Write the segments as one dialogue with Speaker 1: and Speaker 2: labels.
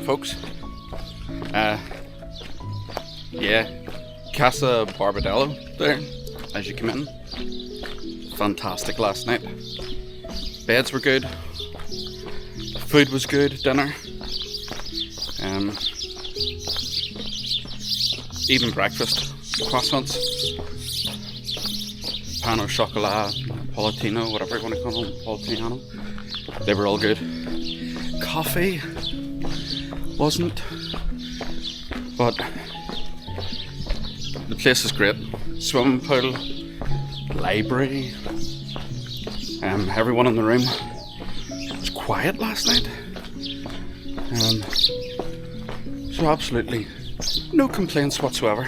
Speaker 1: folks. Yeah, Casa Barbadelo there as you come in. Fantastic last night. Beds were good, food was good, dinner, even breakfast, croissants, pan au chocolat, Politano, whatever you want to call them, Politano, they were all good. Coffee wasn't, but the place is great. Swimming pool, library, everyone in the room. It was quiet last night, so absolutely no complaints whatsoever.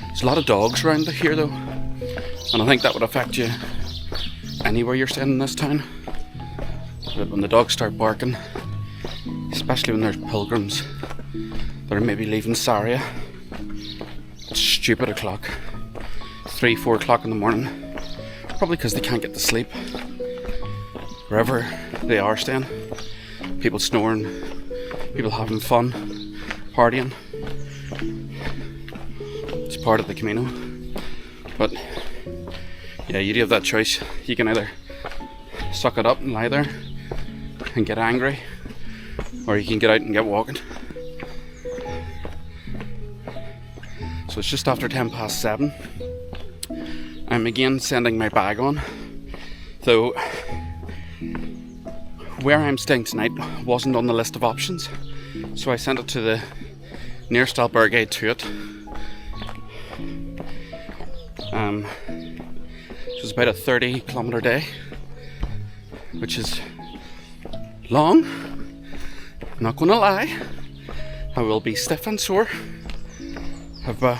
Speaker 1: There's a lot of dogs around here though, and I think that would affect you anywhere you're staying in this town. But when the dogs start barking, especially when there's pilgrims that are maybe leaving Saria at stupid o'clock, 3-4 o'clock in the morning, probably because they can't get to sleep. Wherever they are staying, people snoring, people having fun, partying. It's part of the Camino. But yeah, you do have that choice. You can either suck it up and lie there and get angry, or you can get out and get walking. So it's just after 7:10. I'm again sending my bag on, though where I'm staying tonight wasn't on the list of options, so I sent it to the nearest Albergue to it. It was about a 30-kilometre day, which is long, not gonna lie. I will be stiff and sore. Have a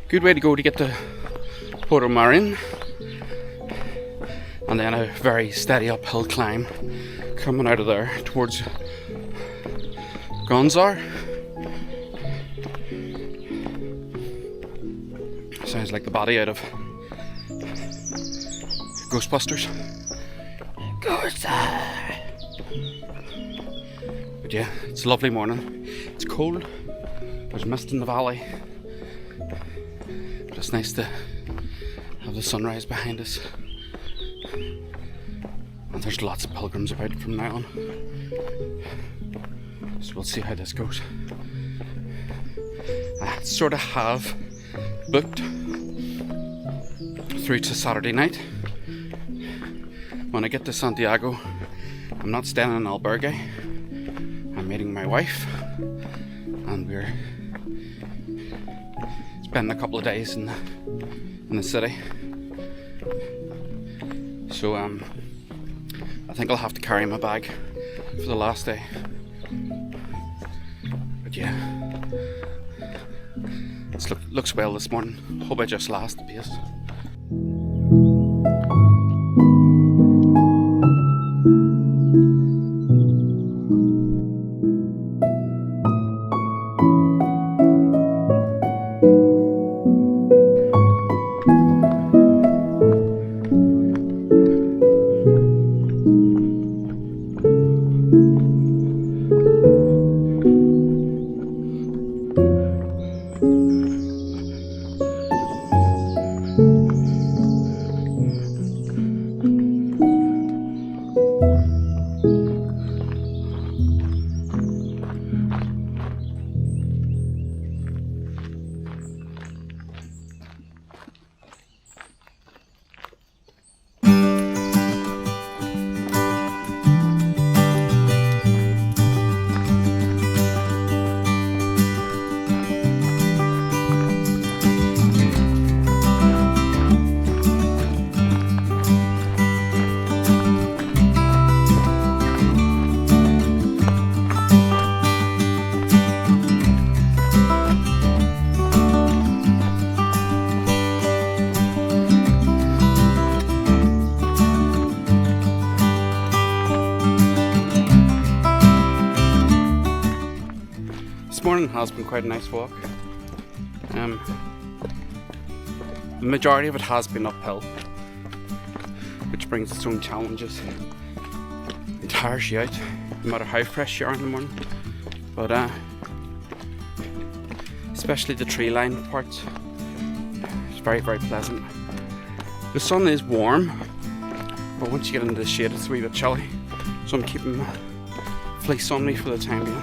Speaker 1: good way to go to get to Portomarin, and then a very steady uphill climb coming out of there towards Gonzar. Sounds like the body out of Ghostbusters. But yeah, it's a lovely morning. It's cold, there's mist in the valley, but it's nice to have the sunrise behind us. And there's lots of pilgrims about from now on, so we'll see how this goes. I sort of have booked through to Saturday night. When I get to Santiago, I'm not staying in Albergue. I'm meeting my wife, and we're spending a couple of days in the city. So I think I'll have to carry my bag for the last day. But yeah, it looks well this morning. Hope I just last the pace. This morning has been quite a nice walk. The majority of it has been uphill, which brings its own challenges. tires you out, no matter how fresh you are in the morning. But especially the tree line parts, it's very, very pleasant. The sun is warm, but once you get into the shade it's a wee bit chilly, so I'm keeping my fleece on me for the time being.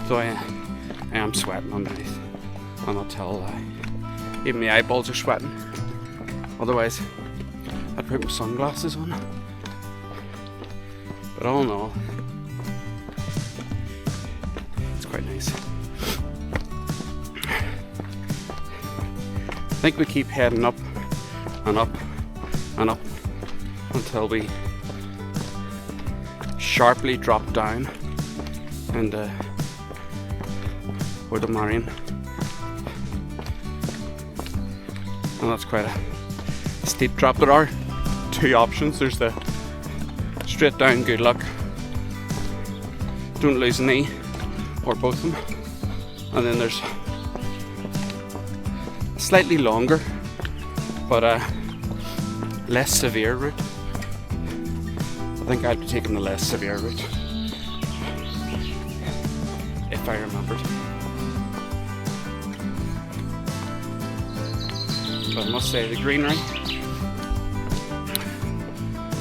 Speaker 1: Though I am sweating underneath, and I'll tell even my eyeballs are sweating. Otherwise I'd put my sunglasses on. But all in all, it's quite nice. I think we keep heading up and up and up until we sharply drop down into Portomarin, and that's quite a steep drop. There are two options. There's the straight down, good luck, don't lose a knee, or both of them, and then there's a slightly longer but less severe route. I think I'd be taking the less severe route if I remembered. But I must say the greenery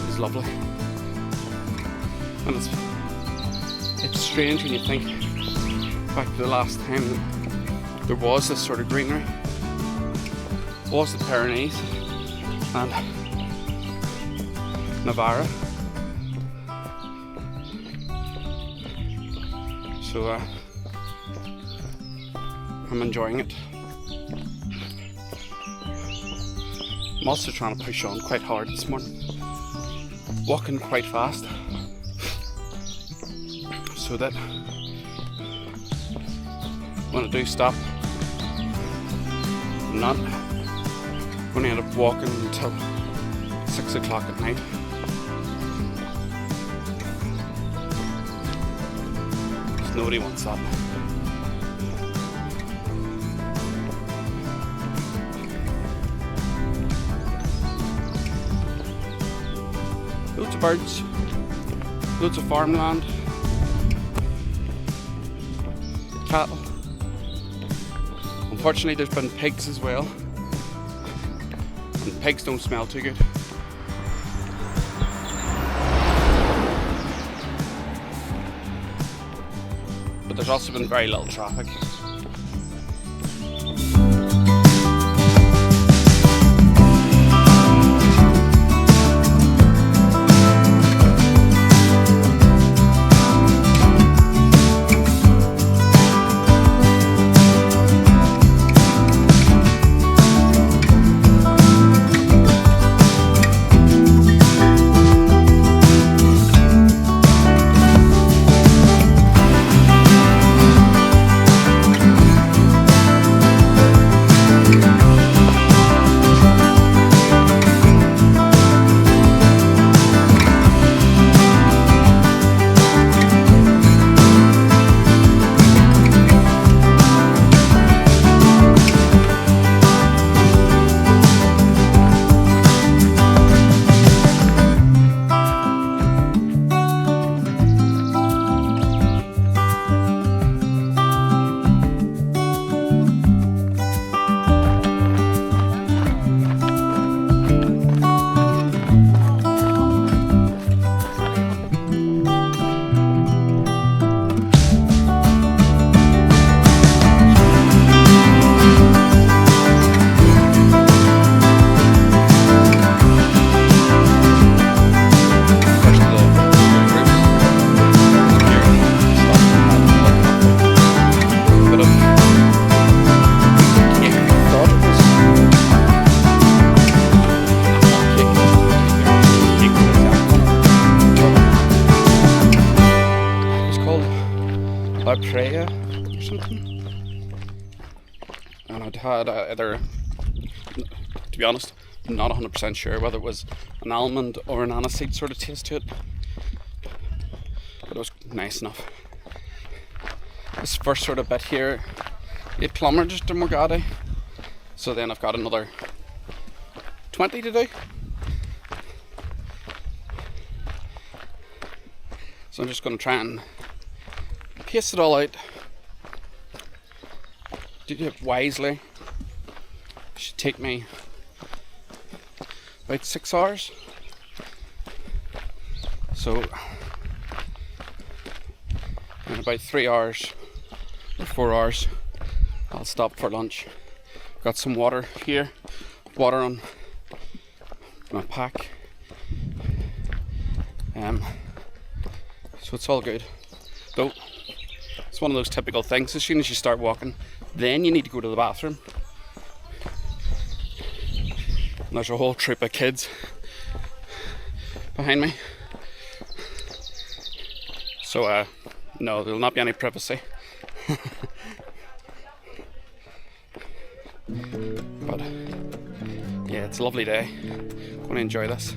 Speaker 1: is lovely. And it's strange when you think back to the last time there was this sort of greenery. It was the Pyrenees and Navarra. So I'm enjoying it. I'm also trying to push on quite hard this morning, walking quite fast, so that when I do stop, I'm not going to end up walking until 6 o'clock at night. Because nobody wants that. Loads of birds, loads of farmland, cattle. Unfortunately there's been pigs as well, and pigs don't smell too good. But there's also been very little traffic. Or something, and I'd had either, to be honest, I'm not 100% sure whether it was an almond or an aniseed sort of taste to it, but it was nice enough. This first sort of bit here, 8 kilometres to Morgade, so then I've got another 20 to do. So I'm just going to try and pace it all out. Do it wisely. It should take me about 6 hours. So in about 3 hours or 4 hours I'll stop for lunch. Got some water here, water on my pack. So it's all good. Though it's one of those typical things, as soon as you start walking, then you need to go to the bathroom. And there's a whole troop of kids behind me. So no, there will not be any privacy. But yeah, it's a lovely day. I'm going to enjoy this.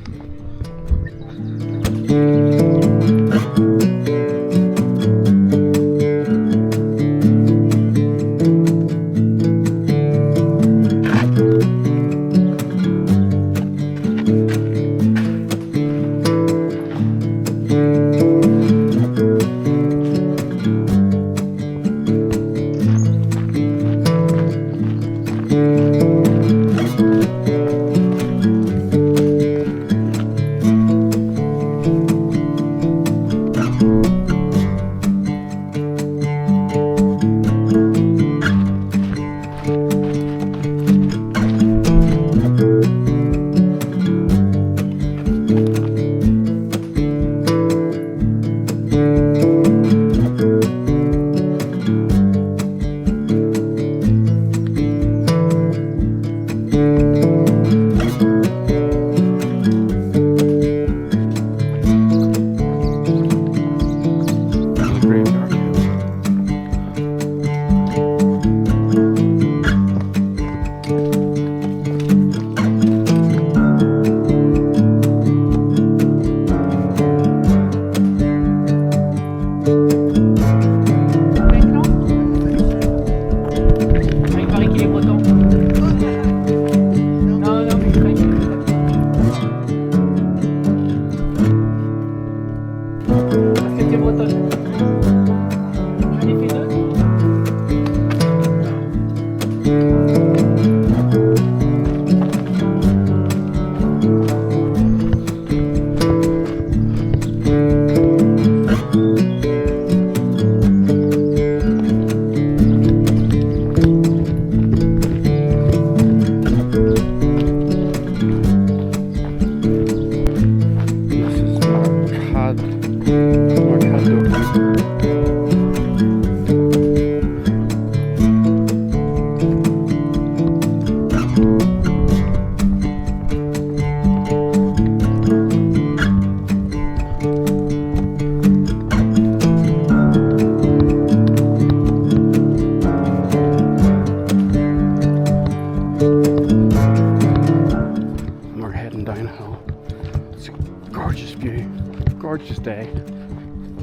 Speaker 1: Gorgeous day.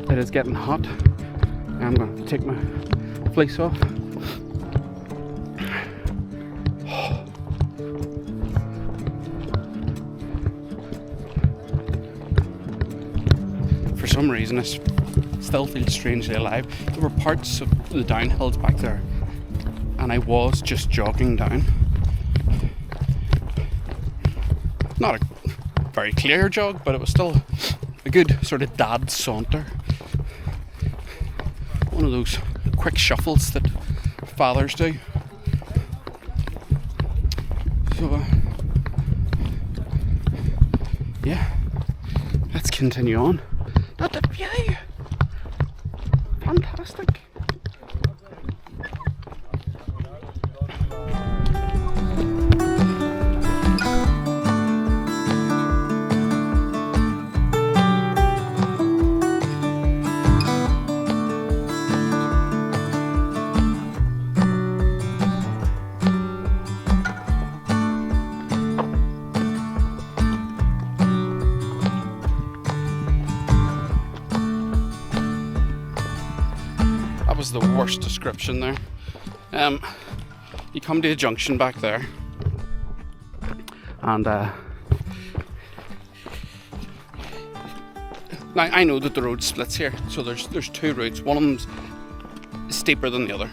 Speaker 1: It is getting hot. I'm going to take my fleece off. For some reason, it still feels strangely alive. There were parts of the downhills back there, and I was just jogging down. Not a very clear jog, but it was still a good sort of dad saunter. One of those quick shuffles that fathers do. So, yeah, let's continue on. Not the view! Fantastic! Was the worst description there. You come to a junction back there, and Now I know that the road splits here, so there's two routes. One of them's steeper than the other,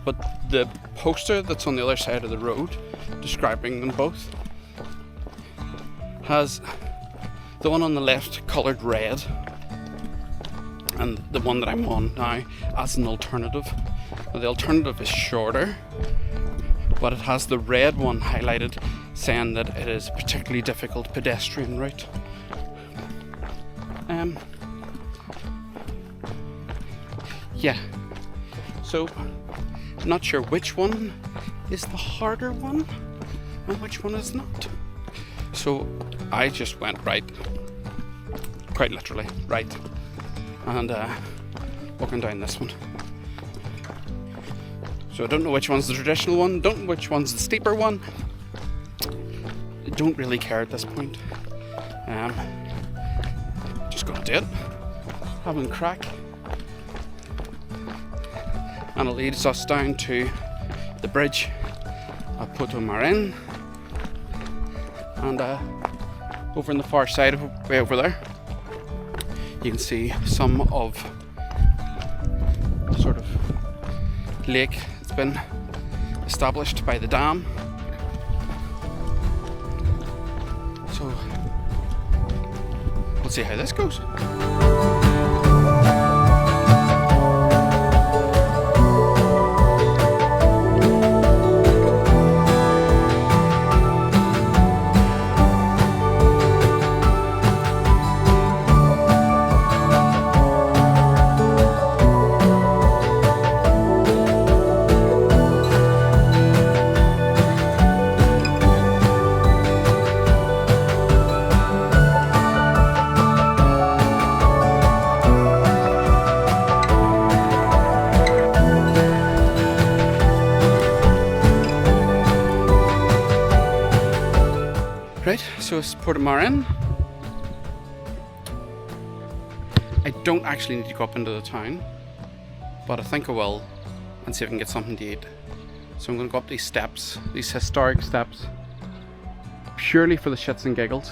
Speaker 1: but the poster that's on the other side of the road describing them both has the one on the left coloured red and the one that I'm on now as an alternative. Now, the alternative is shorter, but it has the red one highlighted saying that it is a particularly difficult pedestrian route. Yeah, so I'm not sure which one is the harder one and which one is not. So I just went right, quite literally right, and walking down this one. So I don't know which one's the traditional one, don't know which one's the steeper one. I don't really care at this point. Just gonna do it, having a crack. And it leads us down to the bridge at Portomarin, and over on the far side of way over there you can see some of the sort of lake that's been established by the dam. So we'll see how this goes. Right, so it's Portomarin. I don't actually need to go up into the town, but I think I will, and see if I can get something to eat. So I'm going to go up these steps, these historic steps, purely for the shits and giggles.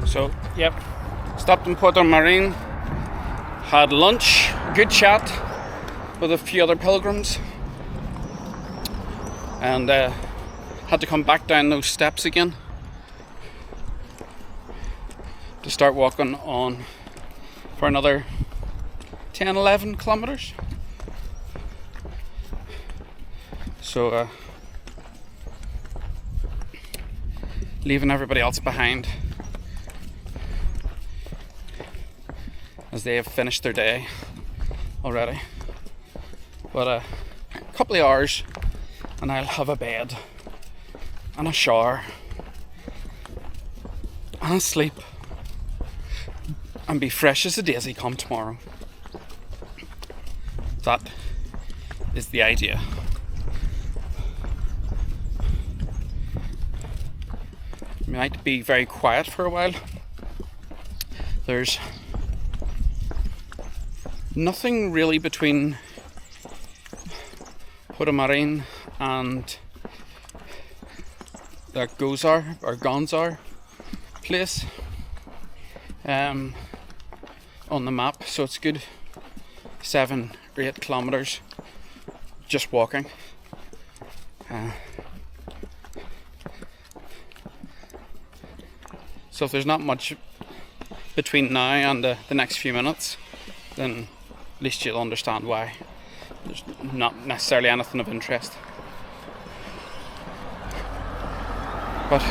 Speaker 1: So, yep, stopped in Portomarin, had lunch, good chat with a few other pilgrims, and had to come back down those steps again to start walking on for another 10-11 kilometres. So, leaving everybody else behind as they have finished their day already. But a couple of hours and I'll have a bed and a shower and a sleep and be fresh as a daisy come tomorrow. That is the idea. I might be very quiet for a while. There's nothing really between Portomarin and the Gonzar place on the map, so it's good 7 or 8 kilometres just walking. So if there's not much between now and the next few minutes, then at least you'll understand why there's not necessarily anything of interest. But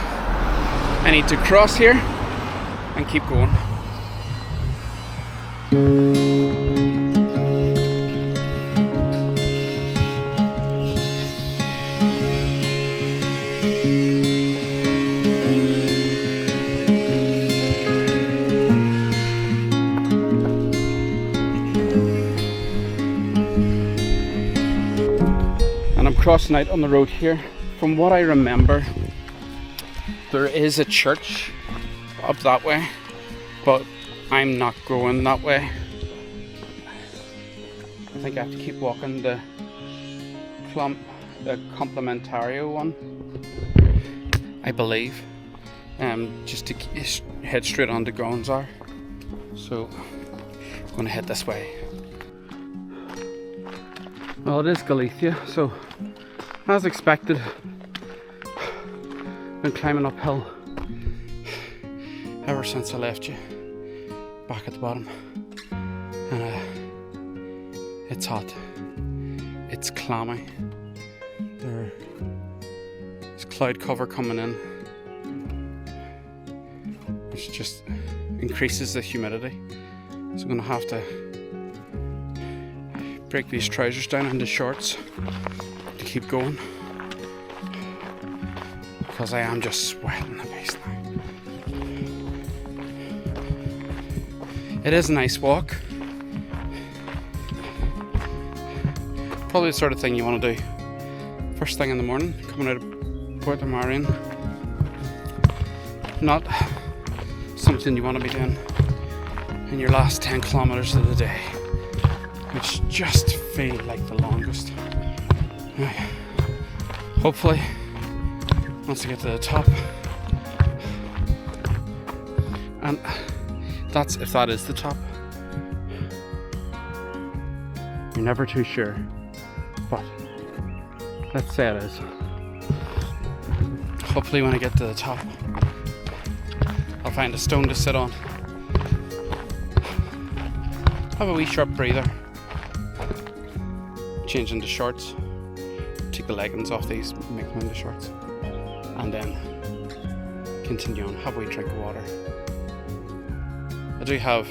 Speaker 1: I need to cross here and keep going. crossing out on the road here. From what I remember, there is a church up that way, but I'm not going that way. I think I have to keep walking the Complementario one, I believe, just to head straight on to Gonzar. So I'm going to head this way. Well, it is Galicia, so as expected, been climbing uphill ever since I left you back at the bottom, and it's hot, it's clammy, there's cloud cover coming in, which just increases the humidity, so I'm going to have to break these trousers down into shorts to keep going, because I am just sweating a piece now. It is a nice walk. Probably the sort of thing you want to do first thing in the morning, coming out of Portomarin. Not something you want to be doing in your last 10 kilometres of the day, which just feel like the longest. Hopefully, once I get to the top, and that's if that is the top. You're never too sure, but let's say it is. Hopefully when I get to the top, I'll find a stone to sit on, have a wee short breather, change into shorts, take the leggings off these, make them into shorts, and then continue on, have a wee drink of water. I do have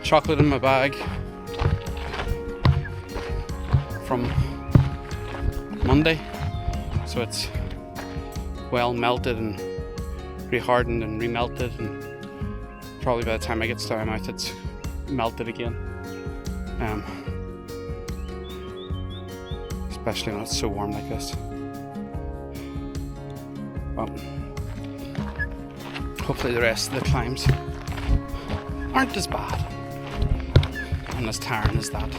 Speaker 1: chocolate in my bag from Monday, so it's well melted and rehardened and remelted, and probably by the time I get to my mouth it's melted again, especially when it's so warm like this. Well, hopefully the rest of the climbs aren't as bad and as tiring as that.